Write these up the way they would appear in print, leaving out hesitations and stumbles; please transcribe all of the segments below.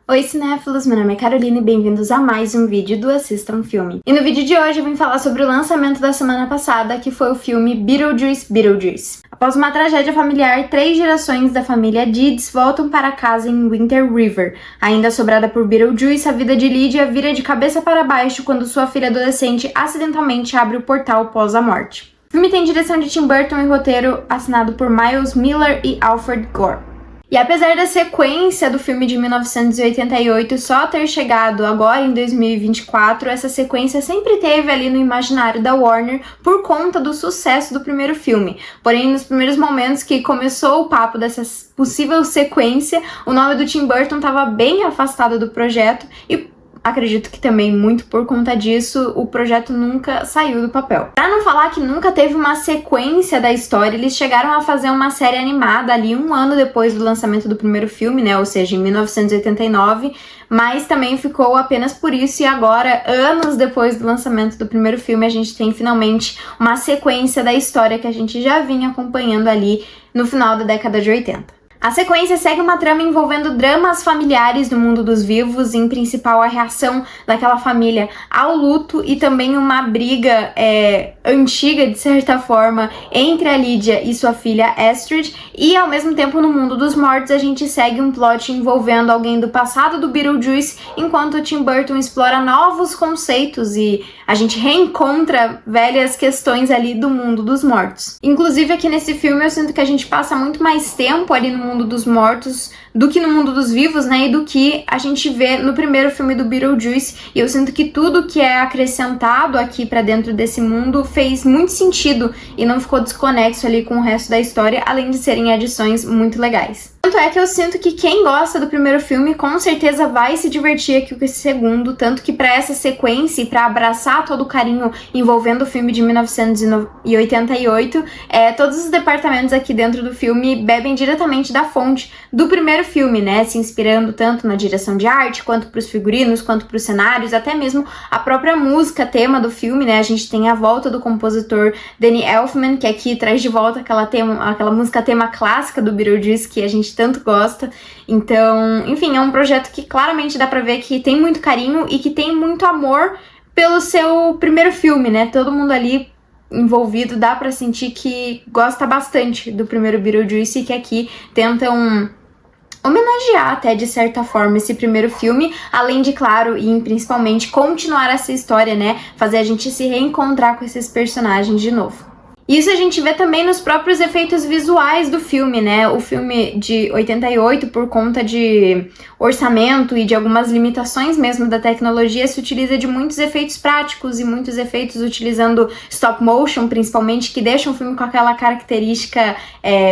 Oi cinéfilos, meu nome é Carolina e bem-vindos a mais um vídeo do Assista um Filme. E no vídeo de hoje eu vim falar sobre o lançamento da semana passada, que foi o filme Beetlejuice, Beetlejuice. Após uma tragédia familiar, 3 gerações da família Deeds voltam para casa em Winter River. Ainda assombrada por Beetlejuice, a vida de Lydia vira de cabeça para baixo quando sua filha adolescente acidentalmente abre o portal pós a morte. O filme tem direção de Tim Burton e roteiro assinado por Miles Miller e Alfred Gore. E apesar da sequência do filme de 1988 só ter chegado agora em 2024, essa sequência sempre teve ali no imaginário da Warner por conta do sucesso do primeiro filme. Porém, nos primeiros momentos que começou o papo dessa possível sequência, o nome do Tim Burton estava bem afastado do projeto e acredito que também muito por conta disso o projeto nunca saiu do papel. Pra não falar que nunca teve uma sequência da história, eles chegaram a fazer uma série animada ali um ano depois do lançamento do primeiro filme, né, ou seja, em 1989, mas também ficou apenas por isso e agora, anos depois do lançamento do primeiro filme, a gente tem finalmente uma sequência da história que a gente já vinha acompanhando ali no final da década de 80. A sequência segue uma trama envolvendo dramas familiares do mundo dos vivos, em principal a reação daquela família ao luto e também uma briga antiga, de certa forma, entre a Lydia e sua filha Astrid, e ao mesmo tempo no mundo dos mortos a gente segue um plot envolvendo alguém do passado do Beetlejuice, enquanto Tim Burton explora novos conceitos e a gente reencontra velhas questões ali do mundo dos mortos. Inclusive aqui nesse filme eu sinto que a gente passa muito mais tempo ali no mundo dos mortos do que no mundo dos vivos, né, e do que a gente vê no primeiro filme do Beetlejuice, e eu sinto que tudo que é acrescentado aqui pra dentro desse mundo fez muito sentido e não ficou desconexo ali com o resto da história, além de serem adições muito legais. Tanto é que eu sinto que quem gosta do primeiro filme com certeza vai se divertir aqui com esse segundo, tanto que pra essa sequência e pra abraçar todo o carinho envolvendo o filme de 1988, todos os departamentos aqui dentro do filme bebem diretamente da fonte do primeiro filme, né, se inspirando tanto na direção de arte, quanto pros figurinos, quanto pros cenários, até mesmo a própria música tema do filme, né, a gente tem a volta do compositor Danny Elfman, que aqui traz de volta aquela música tema clássica do Beetlejuice que a gente tanto gosta. Então, enfim, é um projeto que claramente dá pra ver que tem muito carinho e que tem muito amor pelo seu primeiro filme, né, todo mundo ali envolvido, dá pra sentir que gosta bastante do primeiro Beetlejuice e que aqui tentam homenagear até de certa forma esse primeiro filme, além de, claro, e principalmente continuar essa história, né, fazer a gente se reencontrar com esses personagens de novo. Isso a gente vê também nos próprios efeitos visuais do filme, né? O filme de 88, por conta de orçamento e de algumas limitações mesmo da tecnologia, se utiliza de muitos efeitos práticos e muitos efeitos utilizando stop motion, principalmente, que deixam o filme com aquela característica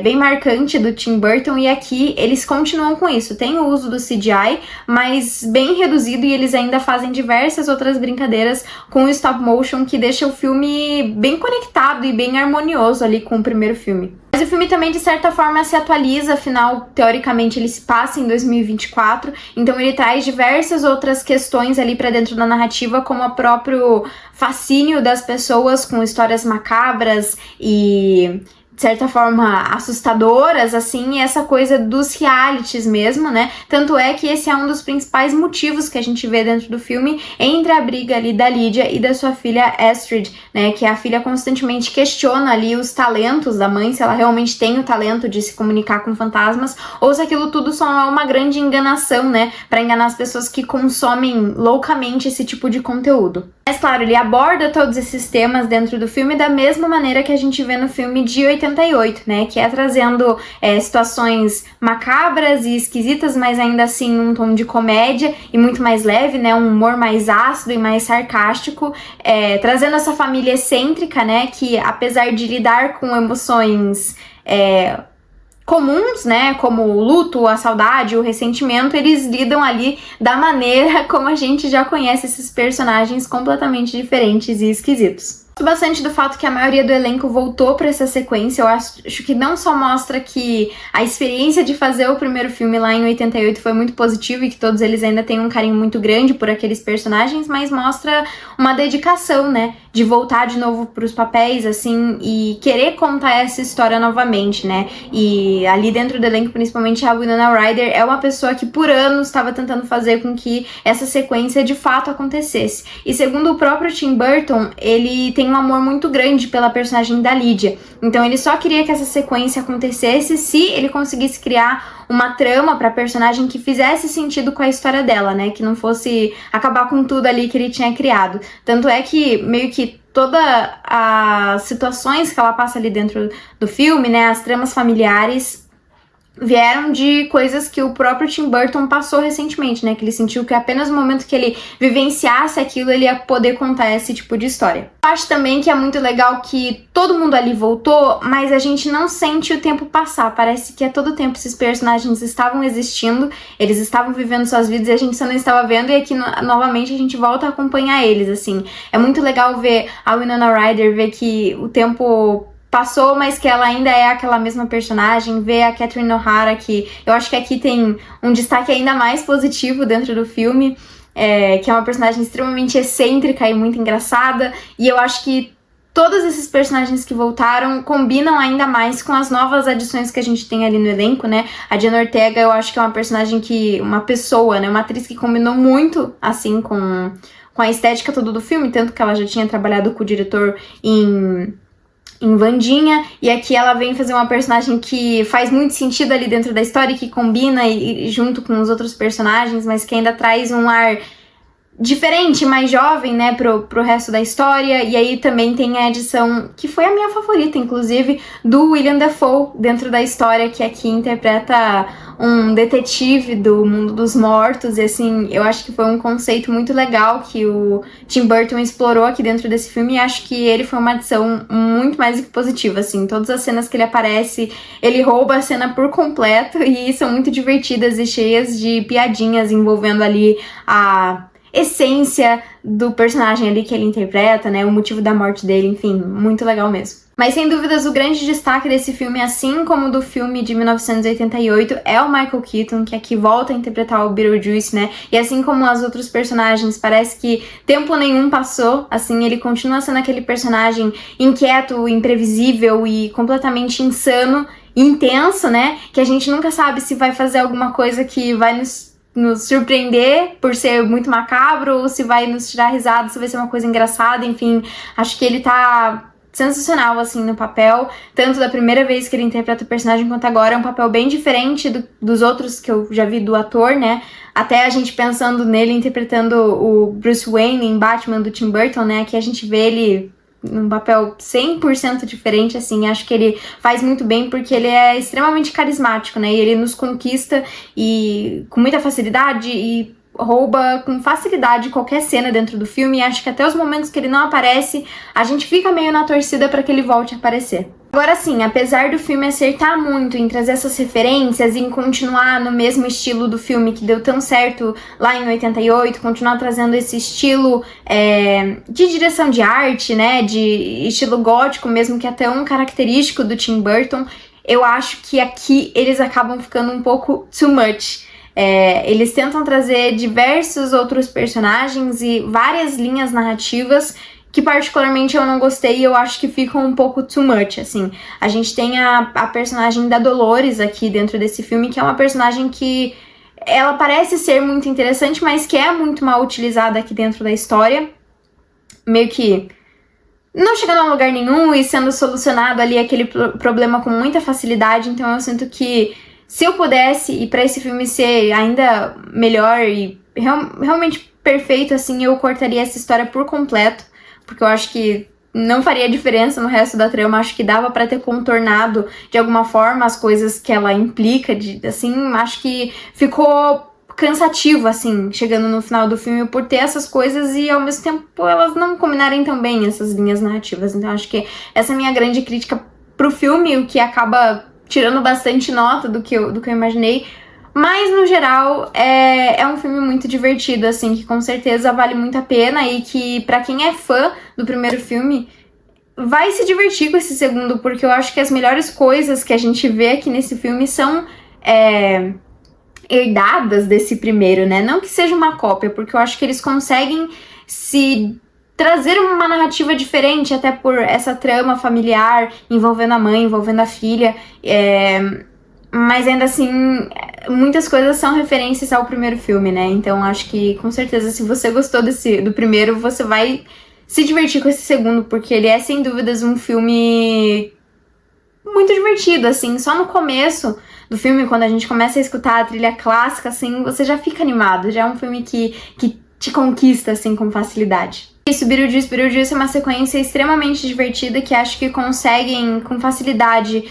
bem marcante do Tim Burton, e aqui eles continuam com isso. Tem o uso do CGI, mas bem reduzido, e eles ainda fazem diversas outras brincadeiras com o stop motion que deixa o filme bem conectado e bem harmonioso ali com o primeiro filme. Mas o filme também, de certa forma, se atualiza, afinal, teoricamente, ele se passa em 2024, então ele traz diversas outras questões ali pra dentro da narrativa, como o próprio fascínio das pessoas com histórias macabras e, de certa forma, assustadoras, assim, e essa coisa dos realities mesmo, né? Tanto é que esse é um dos principais motivos que a gente vê dentro do filme entre a briga ali da Lydia e da sua filha Astrid, né? Que a filha constantemente questiona ali os talentos da mãe, se ela realmente tem o talento de se comunicar com fantasmas, ou se aquilo tudo só é uma grande enganação, né? Pra enganar as pessoas que consomem loucamente esse tipo de conteúdo. Mas, claro, ele aborda todos esses temas dentro do filme da mesma maneira que a gente vê no filme de 88, né, que é trazendo situações macabras e esquisitas, mas ainda assim um tom de comédia e muito mais leve, né, um humor mais ácido e mais sarcástico, trazendo essa família excêntrica, né, que apesar de lidar com emoções comuns, né, como o luto, a saudade, o ressentimento, eles lidam ali da maneira como a gente já conhece esses personagens completamente diferentes e esquisitos. Gosto bastante do fato que a maioria do elenco voltou pra essa sequência. Eu acho que não só mostra que a experiência de fazer o primeiro filme lá em 88 foi muito positiva e que todos eles ainda têm um carinho muito grande por aqueles personagens, mas mostra uma dedicação, né, de voltar de novo pros papéis, assim, e querer contar essa história novamente, né. E ali dentro do elenco, principalmente a Winona Ryder, é uma pessoa que por anos estava tentando fazer com que essa sequência de fato acontecesse. E segundo o próprio Tim Burton, ele tem um amor muito grande pela personagem da Lydia. Então ele só queria que essa sequência acontecesse se ele conseguisse criar uma trama pra personagem que fizesse sentido com a história dela, né? Que não fosse acabar com tudo ali que ele tinha criado. Tanto é que meio que todas as situações que ela passa ali dentro do filme, né? As tramas familiares vieram de coisas que o próprio Tim Burton passou recentemente, né? Que ele sentiu que apenas no momento que ele vivenciasse aquilo, ele ia poder contar esse tipo de história. Eu acho também que é muito legal que todo mundo ali voltou, mas a gente não sente o tempo passar. Parece que a todo tempo esses personagens estavam existindo, eles estavam vivendo suas vidas e a gente só não estava vendo, e aqui novamente a gente volta a acompanhar eles, assim. É muito legal ver a Winona Ryder, ver que o tempo passou, mas que ela ainda é aquela mesma personagem, ver a Catherine O'Hara, que eu acho que aqui tem um destaque ainda mais positivo dentro do filme, que é uma personagem extremamente excêntrica e muito engraçada, e eu acho que todos esses personagens que voltaram combinam ainda mais com as novas adições que a gente tem ali no elenco, né? A Jenna Ortega, eu acho que é uma personagem uma pessoa, né? Uma atriz que combinou muito, assim, com a estética toda do filme, tanto que ela já tinha trabalhado com o diretor em Wandinha, e aqui ela vem fazer uma personagem que faz muito sentido ali dentro da história, que combina e junto com os outros personagens, mas que ainda traz um ar diferente, mais jovem, né, pro resto da história. E aí também tem a edição, que foi a minha favorita, inclusive, do William Dafoe dentro da história, que aqui interpreta um detetive do mundo dos mortos, e assim, eu acho que foi um conceito muito legal que o Tim Burton explorou aqui dentro desse filme, e acho que ele foi uma adição muito mais do que positiva, assim, todas as cenas que ele aparece, ele rouba a cena por completo, e são muito divertidas e cheias de piadinhas envolvendo ali a essência do personagem ali que ele interpreta, né, o motivo da morte dele, enfim, muito legal mesmo. Mas sem dúvidas o grande destaque desse filme, assim como do filme de 1988, é o Michael Keaton, que aqui volta a interpretar o Beetlejuice, né, e assim como os outros personagens, parece que tempo nenhum passou, assim, ele continua sendo aquele personagem inquieto, imprevisível e completamente insano, intenso, né, que a gente nunca sabe se vai fazer alguma coisa que vai nos surpreender por ser muito macabro, ou se vai nos tirar risada, se vai ser uma coisa engraçada, enfim, acho que ele tá sensacional, assim, no papel, tanto da primeira vez que ele interpreta o personagem quanto agora, é um papel bem diferente dos outros que eu já vi do ator, né, até a gente pensando nele interpretando o Bruce Wayne em Batman do Tim Burton, né, aqui a gente vê ele num papel 100% diferente, assim, acho que ele faz muito bem porque ele é extremamente carismático, né, e ele nos conquista e com muita facilidade e rouba com facilidade qualquer cena dentro do filme, e acho que até os momentos que ele não aparece, a gente fica meio na torcida para que ele volte a aparecer. Agora sim, apesar do filme acertar muito em trazer essas referências e em continuar no mesmo estilo do filme que deu tão certo lá em 88, continuar trazendo esse estilo de direção de arte, né, de estilo gótico mesmo, que é tão característico do Tim Burton, eu acho que aqui eles acabam ficando um pouco too much. Eles tentam trazer diversos outros personagens e várias linhas narrativas que particularmente eu não gostei, e eu acho que ficam um pouco too much, assim. A gente tem a personagem da Dolores aqui dentro desse filme, que é uma personagem que ela parece ser muito interessante, mas que é muito mal utilizada aqui dentro da história, meio que não chegando a lugar nenhum e sendo solucionado ali aquele problema com muita facilidade. Então eu sinto que se eu pudesse, e pra esse filme ser ainda melhor e realmente perfeito, assim, eu cortaria essa história por completo, porque eu acho que não faria diferença no resto da trama. Acho que dava pra ter contornado de alguma forma as coisas que ela implica, assim, acho que ficou cansativo, assim, chegando no final do filme, por ter essas coisas e ao mesmo tempo elas não combinarem tão bem, essas linhas narrativas. Então acho que essa é a minha grande crítica pro filme, o que acaba tirando bastante nota do que eu imaginei. Mas, no geral, é um filme muito divertido, assim, que com certeza vale muito a pena, e que, pra quem é fã do primeiro filme, vai se divertir com esse segundo, porque eu acho que as melhores coisas que a gente vê aqui nesse filme são herdadas desse primeiro, né? Não que seja uma cópia, porque eu acho que eles conseguem se trazer uma narrativa diferente, até por essa trama familiar envolvendo a mãe, envolvendo a filha, mas ainda assim, muitas coisas são referências ao primeiro filme, né? Então acho que, com certeza, se você gostou do primeiro, você vai se divertir com esse segundo, porque ele é, sem dúvidas, um filme muito divertido, assim. Só no começo do filme, quando a gente começa a escutar a trilha clássica, assim, você já fica animado. Já é um filme que te conquista, assim, com facilidade. Isso, Beetlejuice é uma sequência extremamente divertida que acho que conseguem, com facilidade,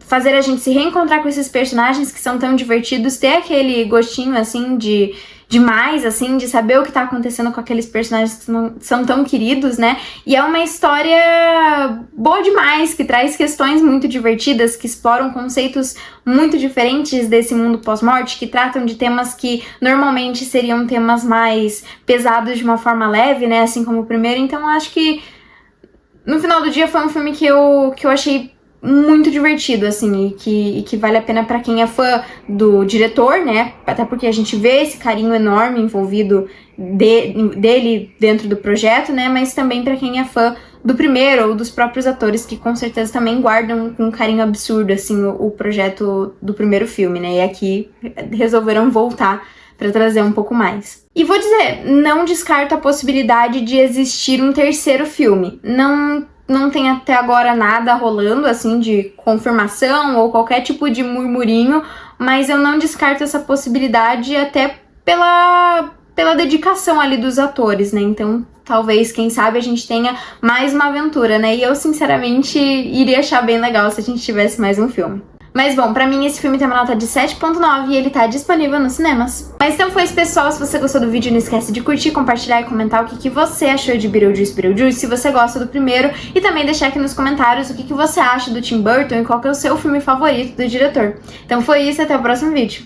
fazer a gente se reencontrar com esses personagens que são tão divertidos, ter aquele gostinho, assim, de mais, assim, de saber o que tá acontecendo com aqueles personagens que são tão queridos, né? E é uma história boa demais, que traz questões muito divertidas, que exploram conceitos muito diferentes desse mundo pós-morte, que tratam de temas que normalmente seriam temas mais pesados de uma forma leve, né? Assim como o primeiro. Então, eu acho que no final do dia foi um filme que eu achei muito divertido, assim, e que vale a pena pra quem é fã do diretor, né? Até porque a gente vê esse carinho enorme envolvido dele dentro do projeto, né? Mas também pra quem é fã do primeiro ou dos próprios atores, que com certeza também guardam com um carinho absurdo, assim, o projeto do primeiro filme, né? E aqui resolveram voltar pra trazer um pouco mais. E vou dizer, não descarto a possibilidade de existir um terceiro filme. Não tem até agora nada rolando, assim, de confirmação ou qualquer tipo de murmurinho, mas eu não descarto essa possibilidade até pela dedicação ali dos atores, né? Então, talvez, quem sabe, a gente tenha mais uma aventura, né? E eu, sinceramente, iria achar bem legal se a gente tivesse mais um filme. Mas bom, pra mim esse filme tem uma nota de 7.9 e ele tá disponível nos cinemas. Mas então foi isso, pessoal. Se você gostou do vídeo, não esquece de curtir, compartilhar e comentar o que você achou de Beetlejuice, se você gosta do primeiro, e também deixar aqui nos comentários o que você acha do Tim Burton e qual que é o seu filme favorito do diretor. Então foi isso, até o próximo vídeo.